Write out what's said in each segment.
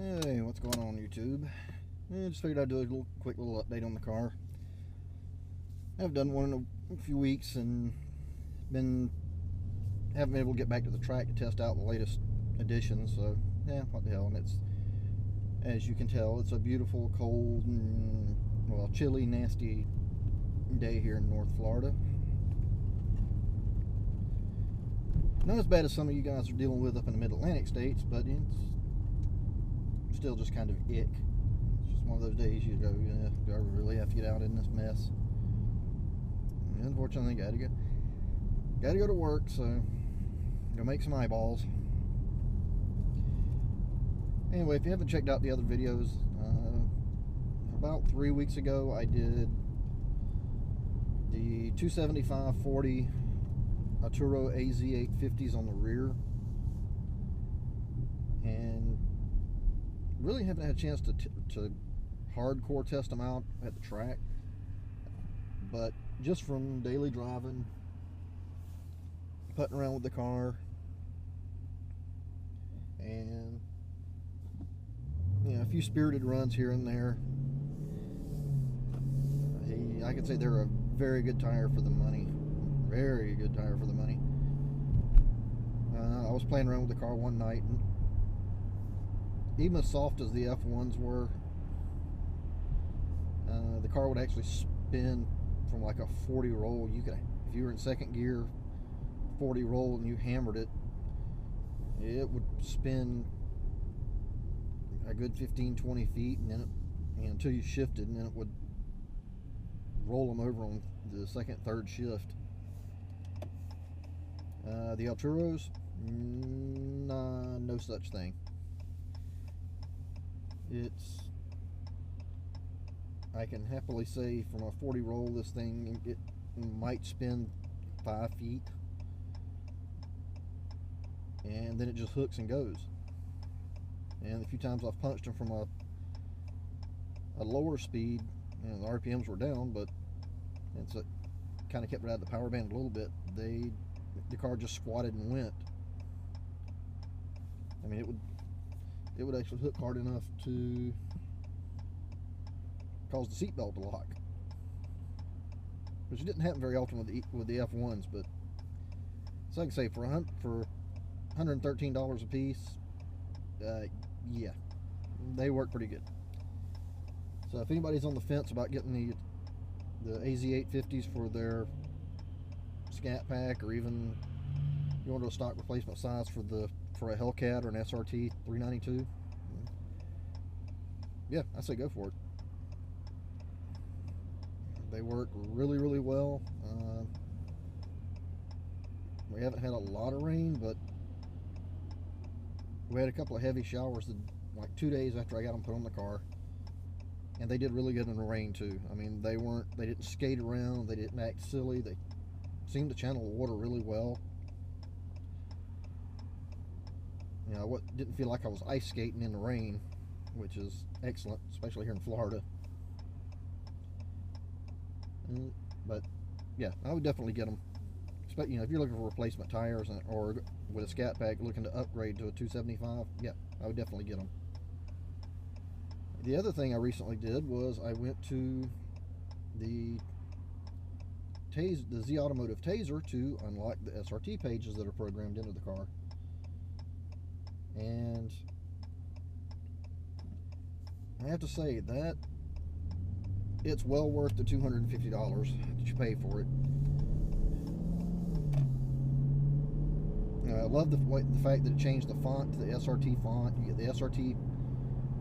Hey, what's going on YouTube? Just figured I'd do a quick little update on the car. I've done one in a few weeks and haven't been able to get back to the track to test out the latest editions, so yeah, what the hell. And it's, as you can tell, it's a beautiful, cold, and, well, chilly, nasty day here in North Florida. Not as bad as some of you guys are dealing with up in the mid-Atlantic states, but it's still just kind of ick. It's just one of those days you go, yeah, do I really have to get out in this mess? And unfortunately, gotta go to work, so go make some eyeballs. Anyway, if you haven't checked out the other videos, about 3 weeks ago I did the 275/40 Atturo AZ850's on the rear, and really haven't had a chance to hardcore test them out at the track, but just from daily driving, putting around with the car, and a few spirited runs here and there, I could say they're a very good tire for the money. Very good tire for the money. I was playing around with the car one night, and even as soft as the F1s were, the car would actually spin from like a 40 roll. You could, if you were in second gear, 40 roll, and you hammered it, it would spin a good 15-20 feet, and then until you shifted, and then it would roll them over on the second, third shift. The Atturos, nah, no such thing. I can happily say from a 40 roll, this thing, it might spin 5 feet, and then it just hooks and goes. And the few times I've punched them from a lower speed, the RPMs were down, but it's kind of kept it out of the power band a little bit. The car just squatted and went. I mean, it would actually hook hard enough to cause the seatbelt to lock, which didn't happen very often with the F1s. But so I can say for $113 a piece, yeah, they work pretty good. So if anybody's on the fence about getting the AZ850's for their Scat Pack, or even you want a stock replacement size for a Hellcat or an SRT 392, yeah, I say go for it. They work really, really well. We haven't had a lot of rain, but we had a couple of heavy showers like 2 days after I got them put on the car, and they did really good in the rain too. I mean, they didn't skate around, they didn't act silly, they seemed to channel the water really well. I didn't feel like I was ice skating in the rain, which is excellent, especially here in Florida. But yeah, I would definitely get them. If you're looking for replacement tires, or with a Scat Pack looking to upgrade to a 275, yeah, I would definitely get them. The other thing I recently did was I went to the Z Auto TAZER to unlock the SRT pages that are programmed into the car, and I have to say that it's well worth the $250 that you pay for it. I love the fact that it changed the font to the SRT font. You get the SRT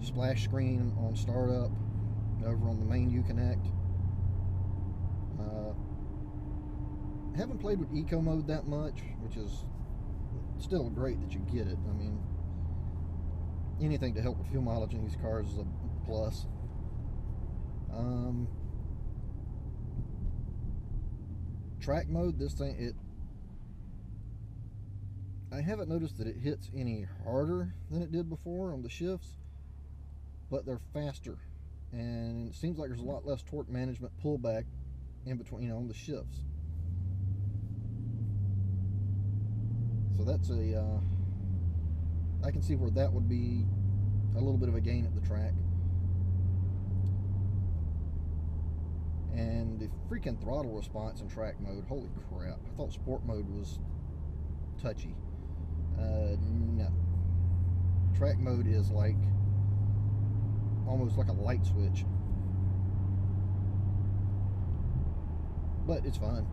splash screen on startup over on the main Uconnect. I haven't played with eco mode that much, which is still great that you get it. I mean, anything to help with fuel mileage in these cars is a plus. Track mode, this thing, I haven't noticed that it hits any harder than it did before on the shifts, but they're faster, and it seems like there's a lot less torque management pullback in between, on the shifts. So that's I can see where that would be a little bit of a gain at the track. And the freaking throttle response in track mode, holy crap. I thought sport mode was touchy. No. Track mode is like almost like a light switch. But it's fun.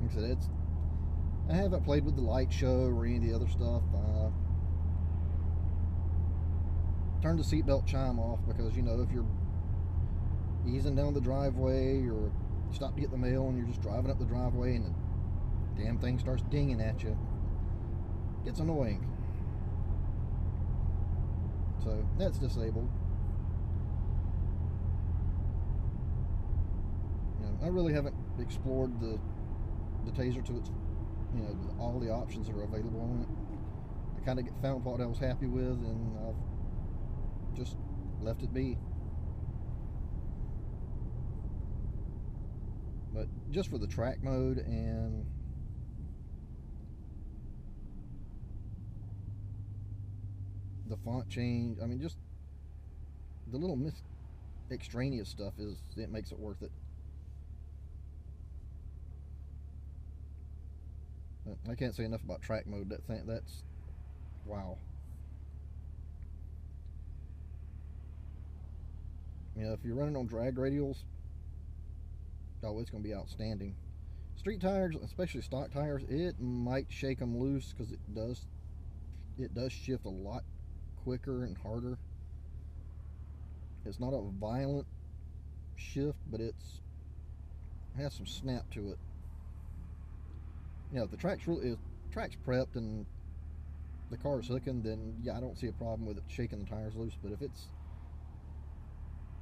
Like I said, I haven't played with the light show or any of the other stuff. Turn the seatbelt chime off because, you know, if you're easing down the driveway or stop to get the mail and you're just driving up the driveway and the damn thing starts dinging at you, it gets annoying. So that's disabled. You know, I really haven't explored the TAZER to its, you know, all the options that are available on it. I kind of found what I was happy with, and I've just left it be. But just for the track mode and the font change, I mean, just the little extraneous stuff it makes it worth it. But I can't say enough about track mode. That's wow. You know, if you're running on drag radials, oh, it's going to be outstanding. Street tires, especially stock tires, it might shake them loose because it does shift a lot quicker and harder. It's not a violent shift, but it has some snap to it. You know, if the track's prepped and the car's hooking, then yeah, I don't see a problem with it shaking the tires loose. But if it's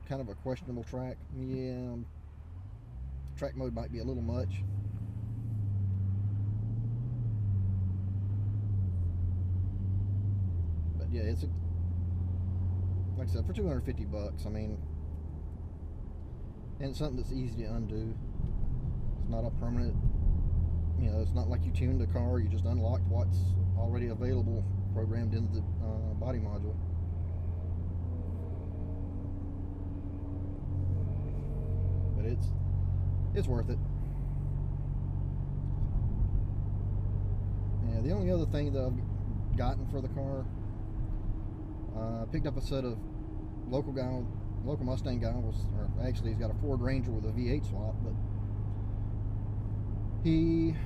kind of a questionable track, yeah, track mode might be a little much. But yeah, it's like I said, for $250, I mean, and it's something that's easy to undo. It's not a permanent, you know, it's not like you tuned a car, you just unlocked what's already available programmed into the body module. But it's worth it. Yeah, the only other thing that I've gotten for the car, I picked up a set of local Mustang goggles, or actually he's got a Ford Ranger with a V8 swap, but he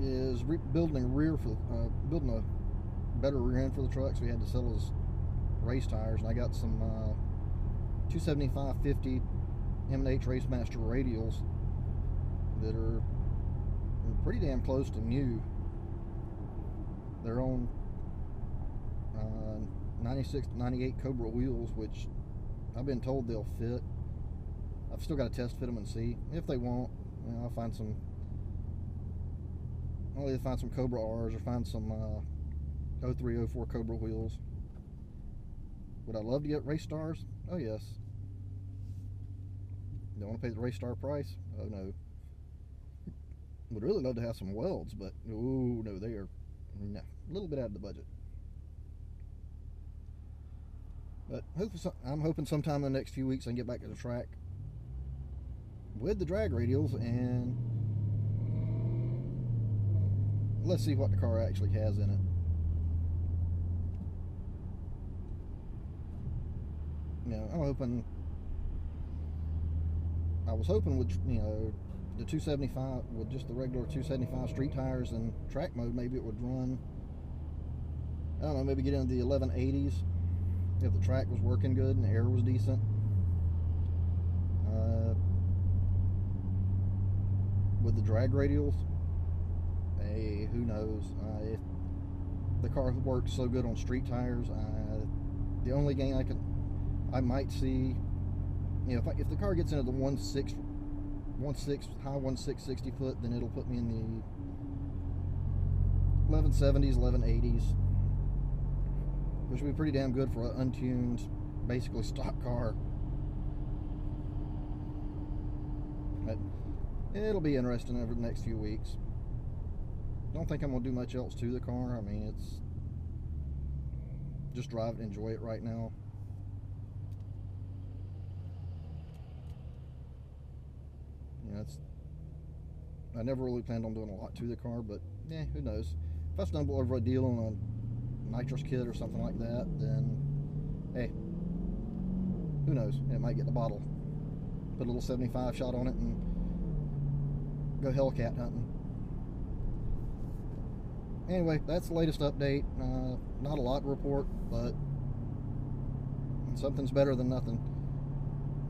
is building a better rear end for the truck, so he had to sell his race tires, and I got some 275/50 M&H Racemaster radials that are pretty damn close to new. They're on 96 to 98 Cobra wheels, which I've been told they'll fit. I've still got to test fit them and see. If they won't, you know, I'll either find some Cobra R's or find some 03, 04 Cobra wheels. Would I love to get race stars? Oh yes. Don't want to pay the race star price? Oh no. Would really love to have some welds, but oh no, they are a little bit out of the budget. But I'm hoping sometime in the next few weeks I can get back to the track with the drag radials, and let's see what the car actually has in it. You know, I was hoping with, you know, the 275, with just the regular 275 street tires and track mode, maybe it would run, I don't know, maybe get into the 1180s if the track was working good and the air was decent. With the drag radials, hey, who knows? If the car works so good on street tires, the only gain I might see, you know, if the car gets into the 1.6 high 1.660 foot, then it'll put me in the 1170s, 1180s, which would be pretty damn good for an untuned, basically stock car. But it'll be interesting over the next few weeks. don't think I'm gonna do much else to the car. I mean, it's just drive and enjoy it right now. You know, I never really planned on doing a lot to the car, but yeah, who knows? If I stumble over a deal on a nitrous kit or something like that, then hey, who knows? It might get the bottle. Put a little 75 shot on it and go Hellcat hunting. Anyway, that's the latest update. Not a lot to report, but something's better than nothing.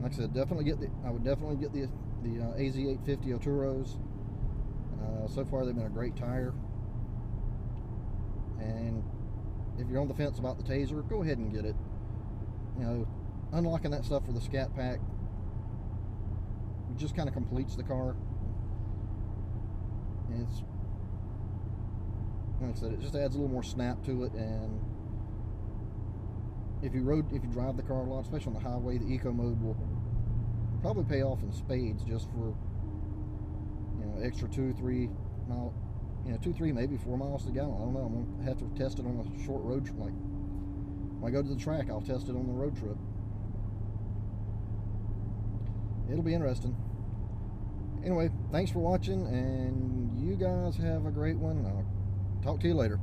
Like I said, I would definitely get the AZ850 Atturos. So far, they've been a great tire. And if you're on the fence about the TAZER, go ahead and get it. You know, unlocking that stuff for the Scat Pack just kind of completes the car. And it's, like I said, it just adds a little more snap to it. And if you drive the car a lot, especially on the highway, the eco mode will probably pay off in spades, just for, you know, extra 2-3 mile, you know, 2-3 maybe 4 miles to the gallon. I don't know. I'm gonna have to test it on a short road trip. Like when I go to the track, I'll test it on the road trip. It'll be interesting. Anyway, thanks for watching, and you guys have a great one. I'll talk to you later.